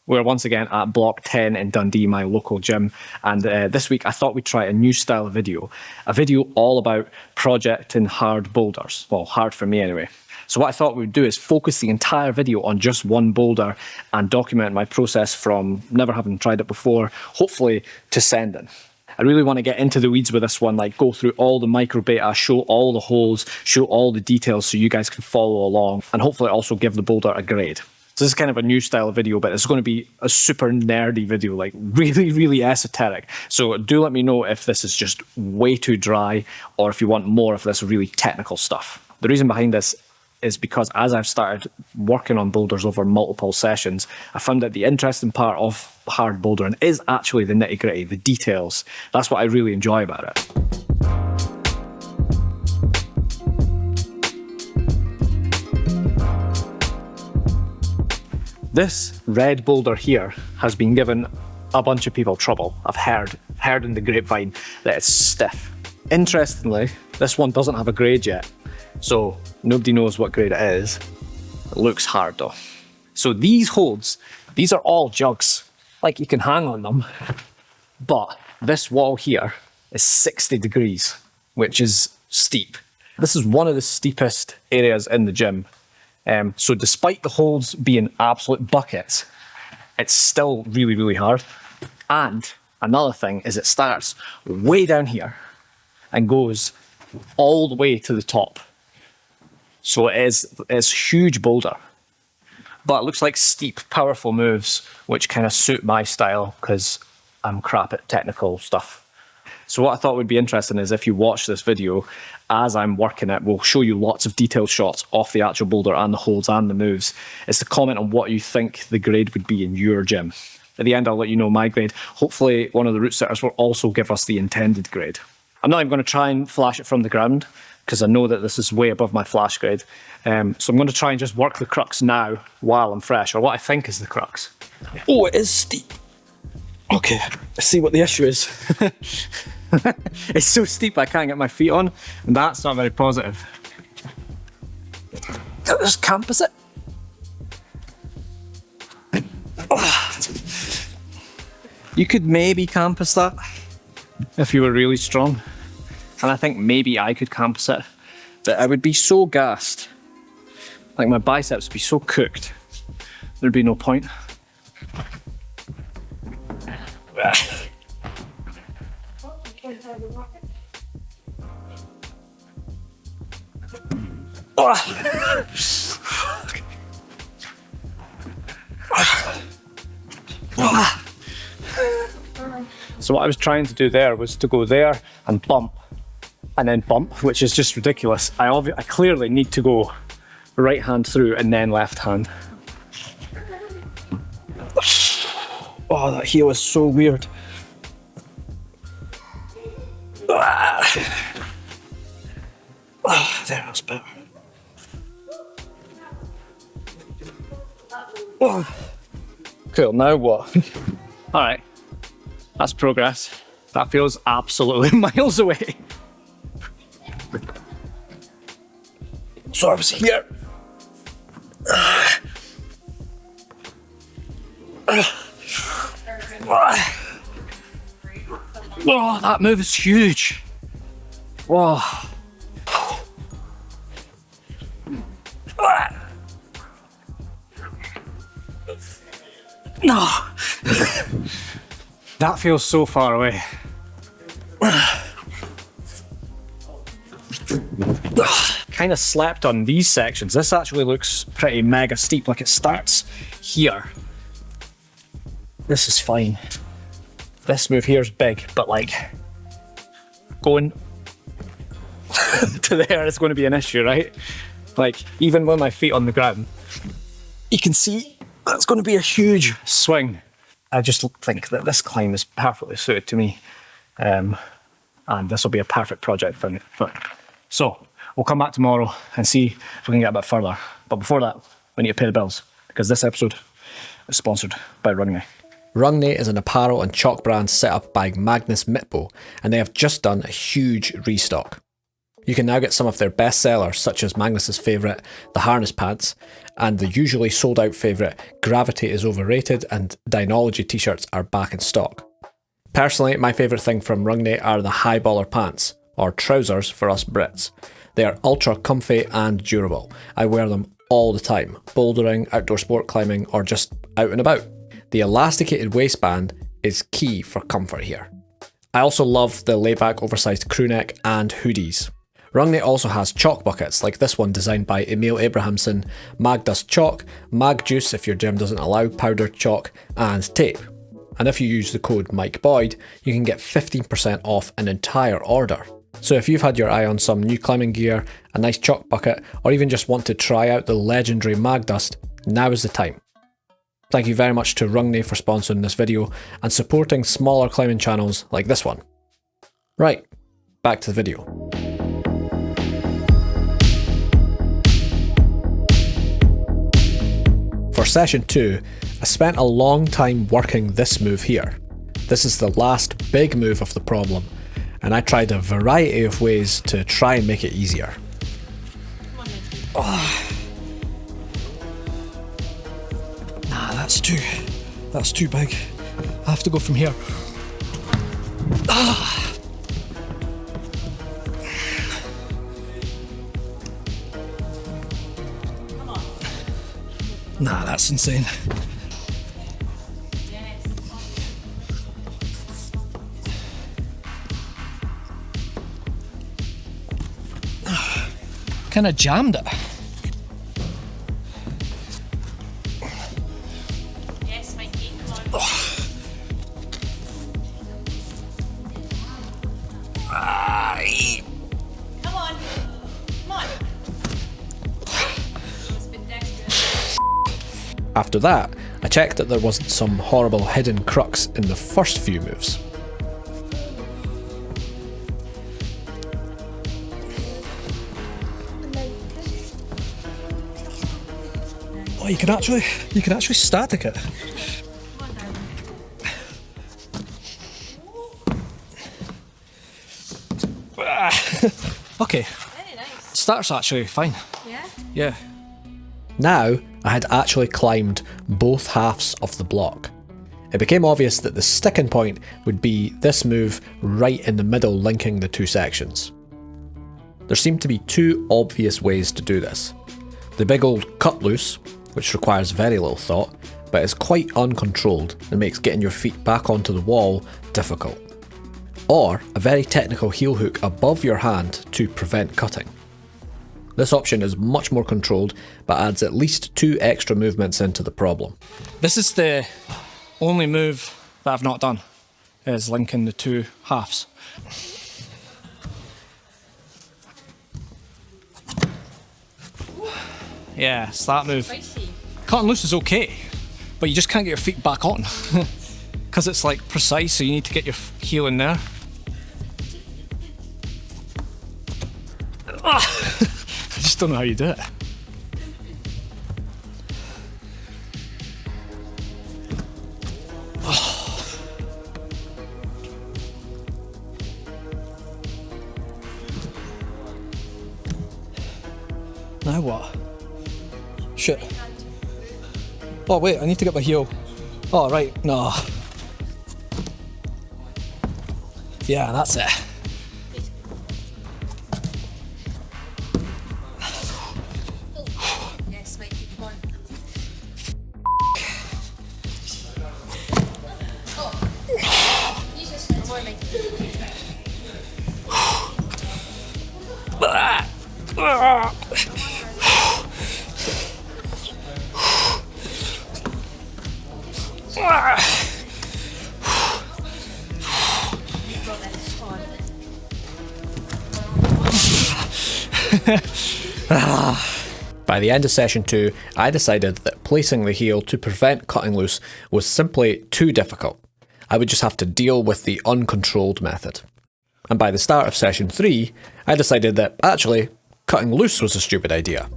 We're once again at Block 10 in Dundee, my local gym, and this week I thought we'd try a new style of video, a video all about projecting hard boulders. Well, hard for me anyway. So what I thought we'd do is focus the entire video on just one boulder and document my process from never having tried it before, hopefully to sending. I really want to get into the weeds with this one, like go through all the micro beta, show all the holes, show all the details so you guys can follow along, and hopefully also give the boulder a grade. So this is kind of a new style of video, but it's going to be a super nerdy video, like really, really esoteric. So do let me know if this is just way too dry or if you want more of this really technical stuff. The reason behind this is because as I've started working on boulders over multiple sessions, I found that the interesting part of hard bouldering is actually the nitty-gritty, the details. That's what I really enjoy about it. This red boulder here has been giving a bunch of people trouble. I've heard in the grapevine that it's stiff. Interestingly, this one doesn't have a grade yet, so nobody knows what grade it is. It looks hard though. So these holds, these are all jugs. Like you can hang on them, but this wall here is 60 degrees, which is steep. This is one of the steepest areas in the gym. So despite the holds being absolute buckets, it's still really, really hard. And another thing is it starts way down here and goes all the way to the top. So it's a huge boulder, but it looks like steep, powerful moves, which kind of suit my style because I'm crap at technical stuff. So what I thought would be interesting is if you watch this video, as I'm working it, we'll show you lots of detailed shots off the actual boulder and the holds and the moves, is to comment on what you think the grade would be in your gym. At the end, I'll let you know my grade. Hopefully one of the route setters will also give us the intended grade. I'm not even going to try and flash it from the ground because I know that this is way above my flash grade. So I'm going to try and just work the crux now while I'm fresh, or what I think is the crux. Oh, it is steep. Okay, let's see what the issue is. It's so steep I can't get my feet on, and that's not very positive. Just campus it. You could maybe campus that if you were really strong, and I think maybe I could campus it, but I would be so gassed, like my biceps would be so cooked, there'd be no point. So what I was trying to do there was to go there and bump, which is just ridiculous. I clearly need to go right hand through and then left hand. Oh, that heel is so weird. Oh, there, that's better. Oh. Cool, now what? Alright, that's progress. That feels absolutely miles away. So I was here. Oh, that move is huge. Whoa. No. That feels so far away. Kind of slept on these sections. This actually looks pretty mega steep, like it starts here. This is fine. This move here is big, but like going to there is going to be an issue, right? Like even with my feet on the ground, you can see that's going to be a huge swing. I just think that this climb is perfectly suited to me, and this will be a perfect project for me. So we'll come back tomorrow and see if we can get a bit further. But before that, we need to pay the bills because this episode is sponsored by Rungney. Rungney is an apparel and chalk brand set up by Magnus Mitbo, and they have just done a huge restock. You can now get some of their best sellers, such as Magnus's favourite, the harness pants, and the usually sold out favourite Gravity is overrated and Dynology t-shirts are back in stock. Personally, my favourite thing from Rungney are the high baller pants, or trousers for us Brits. They are ultra comfy and durable. I wear them all the time, bouldering, outdoor sport climbing, or just out and about. The elasticated waistband is key for comfort here. I also love the layback oversized crewneck and hoodies. Rungney also has chalk buckets like this one designed by Emil Abrahamson, Mag Dust chalk, Mag Juice if your gym doesn't allow powdered chalk, and tape. And if you use the code Mike Boyd, you can get 15% off an entire order. So if you've had your eye on some new climbing gear, a nice chalk bucket, or even just want to try out the legendary Mag Dust, now is the time. Thank you very much to Rungney for sponsoring this video and supporting smaller climbing channels like this one. Right, back to the video. For session 2, I spent a long time working this move here. This is the last big move of the problem, and I tried a variety of ways to try and make it easier. Nah, that's too big. I have to go from here. Nah, that's insane. Kinda jammed it. Yes, Mikey, come on. Come on. Come on. It's been dexterous. After that, I checked that there wasn't some horrible hidden crux in the first few moves. Oh, you can actually static it. Okay, Very nice. start's actually fine. Yeah? Yeah. Now, I had actually climbed both halves of the block. It became obvious that the sticking point would be this move right in the middle linking the two sections. There seemed to be two obvious ways to do this. The big old cut loose, which requires very little thought, but is quite uncontrolled and makes getting your feet back onto the wall difficult. Or a very technical heel hook above your hand to prevent cutting. This option is much more controlled, but adds at least 2 extra movements into the problem. This is the only move that I've not done, is linking the two halves. Yeah, it's that move. Spicy. Cutting loose is okay, but you just can't get your feet back on. Because it's like precise, so you need to get your heel in there. I just don't know how you do it. Now what? Shit. Oh wait, I need to get my heel. Oh right, no. Yeah, that's it. Yes, Mikey, come on. Oh. Jesus, come on, Mikey. By the end of session 2, I decided that placing the heel to prevent cutting loose was simply too difficult. I would just have to deal with the uncontrolled method. And by the start of session 3, I decided that actually, cutting loose was a stupid idea.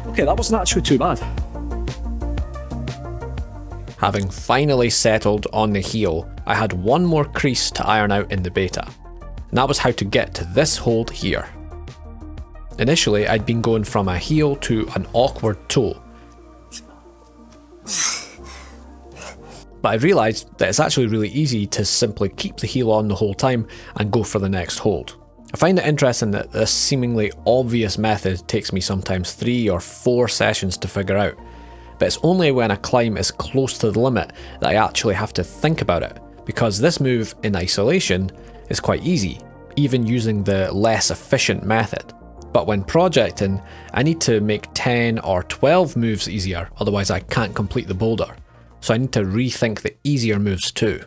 Okay, that wasn't actually too bad. Having finally settled on the heel, I had one more crease to iron out in the beta, and that was how to get to this hold here. Initially, I'd been going from a heel to an awkward toe, but I realised that it's actually really easy to simply keep the heel on the whole time and go for the next hold. I find it interesting that this seemingly obvious method takes me sometimes 3 or 4 sessions to figure out, but it's only when a climb is close to the limit that I actually have to think about it, because this move in isolation is quite easy, even using the less efficient method. But when projecting, I need to make 10 or 12 moves easier, otherwise I can't complete the boulder. So I need to rethink the easier moves too.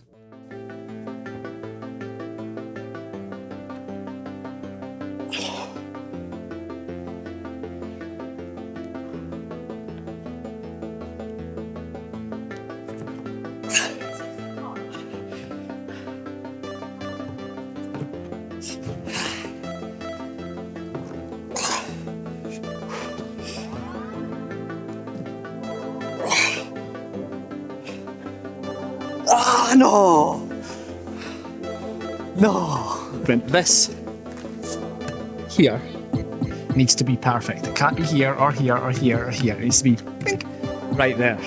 Ah, no! No! This here needs to be perfect. It can't be here or here or here or here. It needs to be right there.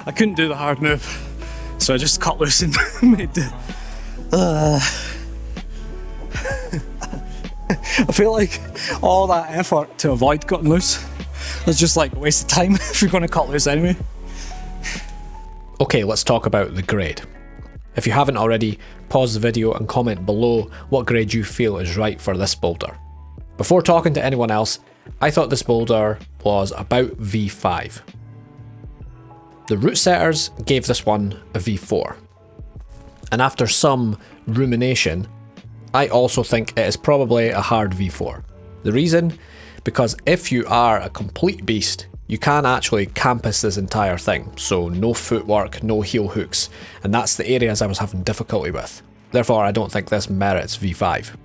I couldn't do the hard move, so I just cut loose and made the. I feel like all that effort to avoid cutting loose was just like a waste of time if you're going to cut loose anyway. Okay, let's talk about the grade. If you haven't already, pause the video and comment below what grade you feel is right for this boulder. Before talking to anyone else, I thought this boulder was about V5. The route setters gave this one a V4. And after some rumination, I also think it is probably a hard V4. The reason? Because if you are a complete beast, you can actually campus this entire thing, so no footwork, no heel hooks, and that's the areas I was having difficulty with. Therefore, I don't think this merits V5.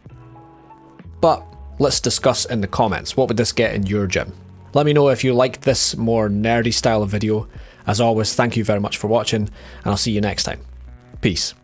But let's discuss in the comments, what would this get in your gym? Let me know if you like this more nerdy style of video. As always, thank you very much for watching, and I'll see you next time. Peace.